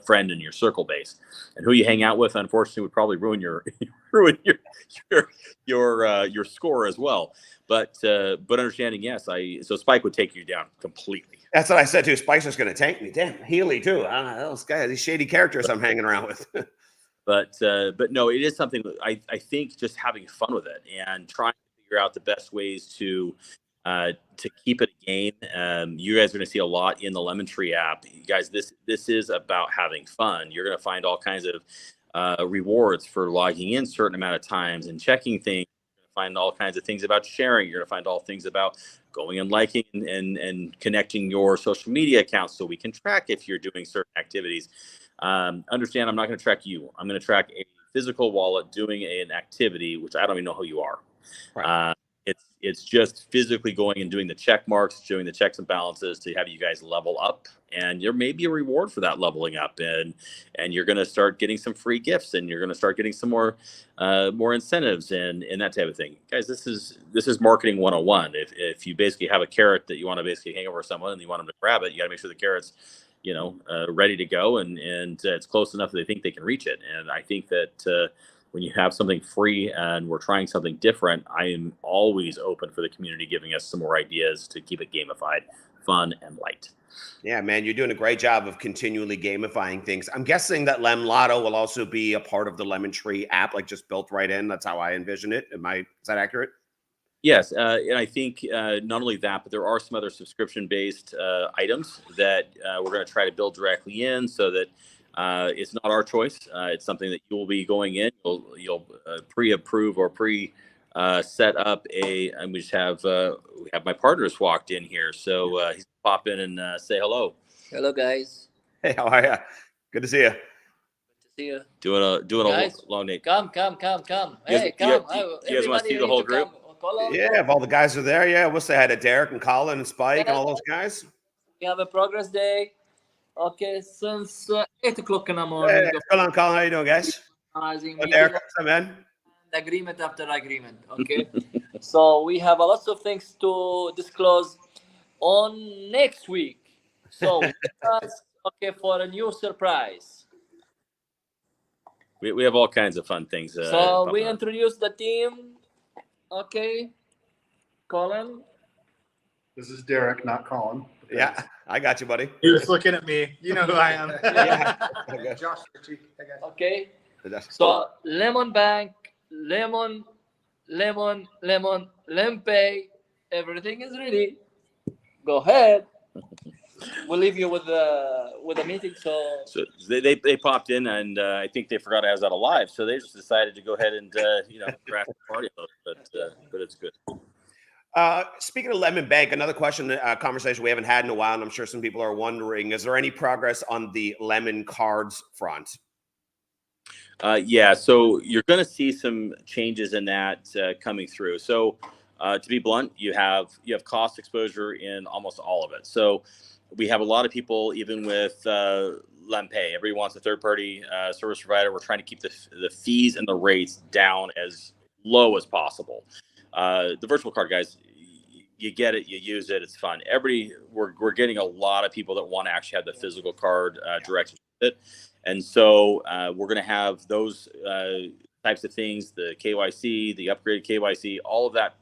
friend and your circle base. And who you hang out with, unfortunately, would probably ruin your your score as well. But understanding, yes, so Spike would take you down completely. That's what I said too. Spike's just going to tank me. Damn, Healy too. Those guys, these shady characters I'm hanging around with. But no, it is something that I think just having fun with it and trying to figure out the best ways to keep it a game. You guys are going to see a lot in the Lemon Tree app. You guys, this is about having fun. You're going to find all kinds of rewards for logging in certain amount of times and checking things. You're going to find all kinds of things about sharing. You're going to find all things about going and liking and connecting your social media accounts, so we can track if you're doing certain activities. Understand, I'm not going to track you. I'm going to track a physical wallet doing an activity, which I don't even know who you are. Right. It's just physically going and doing the check marks, doing the checks and balances to have you guys level up, and there may be a reward for that leveling up, and you're going to start getting some free gifts, and you're going to start getting some more incentives and that type of thing. Guys, this is marketing 101. If you basically have a carrot that you want to basically hang over someone and you want them to grab it, you got to make sure the carrot's ready to go, and it's close enough that they think they can reach it. And I think that when you have something free and we're trying something different, I am always open for the community giving us some more ideas to keep it gamified, fun, and light. Yeah, man, you're doing a great job of continually gamifying things. I'm guessing that Lemlotto will also be a part of the Lemon Tree app, like just built right in. That's how I envision it. Is that accurate? Yes, and I think not only that, but there are some other subscription-based items that we're going to try to build directly in, so that it's not our choice. It's something that you will be going in. You'll pre-approve or set up and we have my partners walked in here, so he's pop in and say hello. Hello, guys. Hey, how are you? Good to see you. See you. Doing guys, a long Nate. Come. Hey, come. You guys want to see the whole group? Yeah, if all the guys are there, yeah, we'll say hi to Derek and Colin and Spike and all those guys. We have a progress day. Okay, since 8 o'clock in the morning. Hey, Colin, how you doing, guys? Derek, what's up, man? Agreement after agreement. Okay, so we have a lot of things to disclose on next week. So for a new surprise. We have all kinds of fun things. So we introduced the team. Okay, Colin. This is Derek, not Colin. Yeah, I got you, buddy. You're just looking at me. You know who I am. Yeah. Josh Ritchie. Hey, guys. Okay. So lemonbank, lempay, everything is ready. Go ahead. We'll leave you with the meeting. So they popped in, and I think they forgot I was out alive, so they just decided to go ahead and crash the party. But it's good. Speaking of Lemonbank, another conversation we haven't had in a while, and I'm sure some people are wondering: is there any progress on the Lemon Cards front? Yeah, so you're going to see some changes in that coming through. So to be blunt, you have cost exposure in almost all of it. So we have a lot of people, even with lempay. Everybody wants a third-party service provider. We're trying to keep the fees and the rates down as low as possible. The virtual card, guys, you get it, you use it, it's fun. We're getting a lot of people that want to actually have the physical card directly with it. And so we're going to have those types of things, the KYC, the upgraded KYC, all of that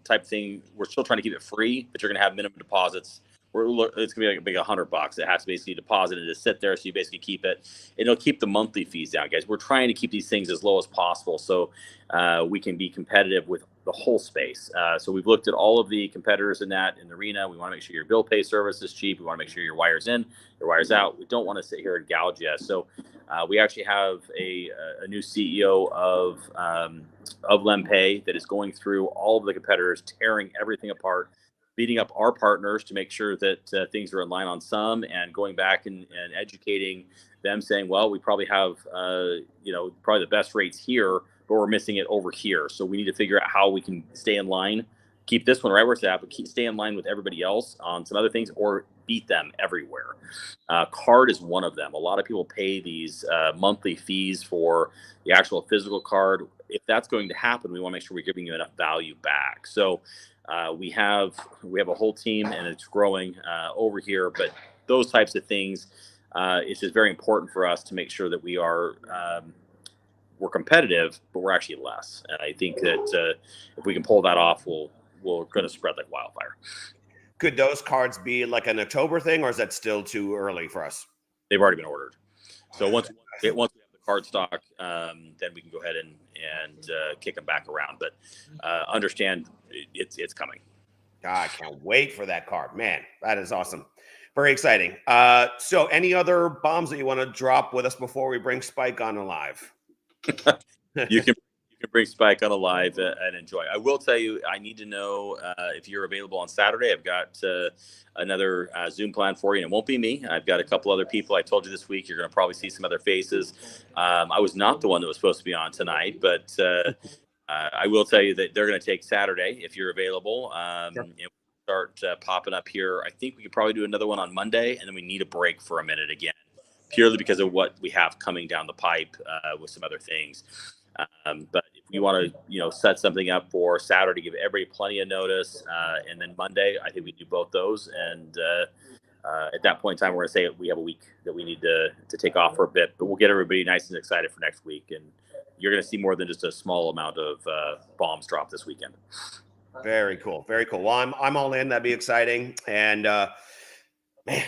type of thing. We're still trying to keep it free, but you're going to have minimum deposits it's gonna be like big $100. It has to basically deposit and just sit there, so you basically keep it. It'll keep the monthly fees down, guys. We're trying to keep these things as low as possible, so we can be competitive with the whole space. So we've looked at all of the competitors in the arena. We want to make sure your bill pay service is cheap. We want to make sure your wires in, your wires out. We don't want to sit here and gouge you. So we actually have a new CEO of lempay that is going through all of the competitors, tearing everything apart, beating up our partners to make sure that things are in line on some, and going back and educating them, saying, well, we probably have probably the best rates here, but we're missing it over here. So we need to figure out how we can stay in line, keep this one right where it's at, but stay in line with everybody else on some other things, or beat them everywhere. Card is one of them. A lot of people pay these monthly fees for the actual physical card. If that's going to happen, we want to make sure we're giving you enough value back. So we have a whole team, and it's growing over here. But those types of things, it's just very important for us to make sure that we're competitive, but we're actually less. And I think that if we can pull that off, we're going to spread like wildfire. Could those cards be like an October thing, or is that still too early for us? They've already been ordered. So once we have the card stock, then we can go ahead and kick them back around. But understand it's coming. God, I can't wait for that card, man. That is awesome. Very exciting. So any other bombs that you want to drop with us before we bring Spike on live? You can bring Spike on live and enjoy. I will tell you, I need to know if you're available on Saturday. I've got another Zoom plan for you, and it won't be me. I've got a couple other people. I told you this week you're going to probably see some other faces. I was not the one that was supposed to be on tonight, but I will tell you that they're going to take Saturday if you're available. Sure. And start popping up here. I think we could probably do another one on Monday, and then we need a break for a minute again, purely because of what we have coming down the pipe with some other things. But if you want to, set something up for Saturday, give everybody plenty of notice, and then Monday, I think we do both those. And at that point in time, we're going to say we have a week that we need to take off for a bit, but we'll get everybody nice and excited for next week. And you're going to see more than just a small amount of bombs drop this weekend. Very cool. Very cool. Well, I'm all in. That'd be exciting. And man,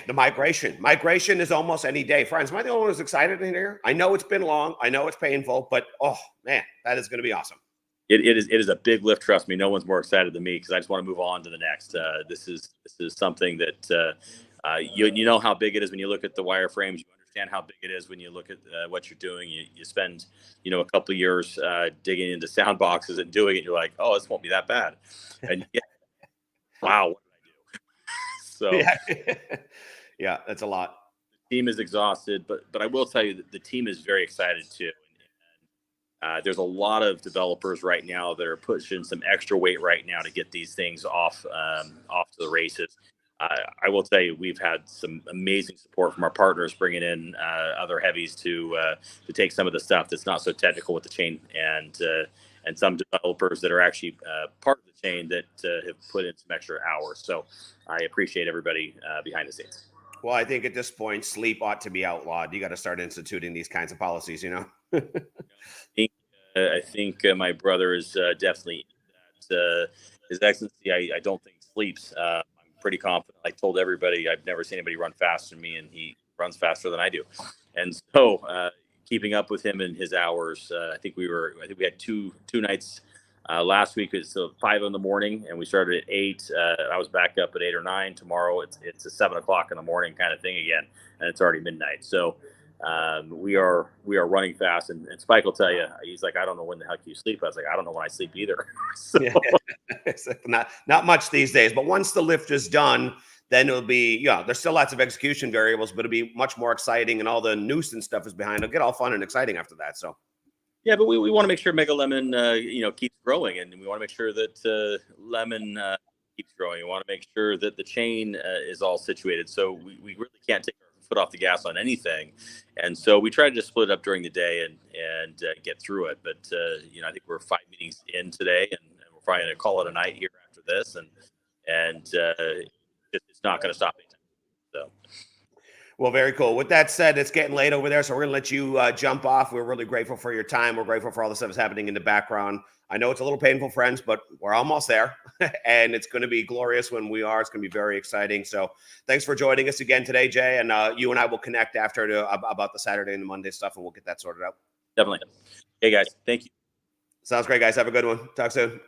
the migration is almost any day. Friends, am I the only one who's excited in here? I know it's been long. I know it's painful, but oh man, that is going to be awesome. It is a big lift. Trust me. No one's more excited than me, because I just want to move on to the next. This is something that you know how big it is when you look at the wireframes. You understand how big it is when you look at what you're doing. You spend a couple of years digging into sound boxes and doing it. You're like, oh, this won't be that bad. And wow, what did I do? So yeah, that's a lot. The team is exhausted, but I will tell you that the team is very excited too. There's a lot of developers right now that are pushing some extra weight right now to get these things off to the races. I will tell you, we've had some amazing support from our partners, bringing in other heavies to take some of the stuff that's not so technical with the chain, and some developers that are actually part of the chain that have put in some extra hours. So I appreciate everybody behind the scenes. Well, I think at this point, sleep ought to be outlawed. You got to start instituting these kinds of policies, I think my brother is definitely that. His Excellency, I don't think sleeps. I'm pretty confident. I told everybody I've never seen anybody run faster than me, and he runs faster than I do. And so keeping up with him and his hours, I think we had two nights last week. It's 5 in the morning, and we started at 8. I was back up at 8 or 9. Tomorrow it's a 7 o'clock in the morning kind of thing again, and it's already midnight. So we are running fast, and Spike will tell you, he's like, I don't know when the heck you sleep. I was like, I don't know when I sleep either. So. Yeah. It's not much these days, but once the lift is done, then it'll be, there's still lots of execution variables, but it'll be much more exciting, and all the nuisance stuff is behind. It'll get all fun and exciting after that. So yeah, but we want to make sure Mega Lemon keeps growing, and we want to make sure that Lemon keeps growing. We want to make sure that the chain is all situated. So we really can't take our foot off the gas on anything, and so we try to just split it up during the day and get through it. But I think we're 5 meetings in today, and we're probably going to call it a night here after this, and it's not going to stop anytime. So Well, very cool. With that said, it's getting late over there, so we're going to let you jump off. We're really grateful for your time. We're grateful for all the stuff that's happening in the background. I know it's a little painful, friends, but we're almost there, and it's going to be glorious when we are. It's going to be very exciting. So thanks for joining us again today, Jay, and you and I will connect after about the Saturday and the Monday stuff, and we'll get that sorted out. Definitely. Hey, guys. Thank you. Sounds great, guys. Have a good one. Talk soon.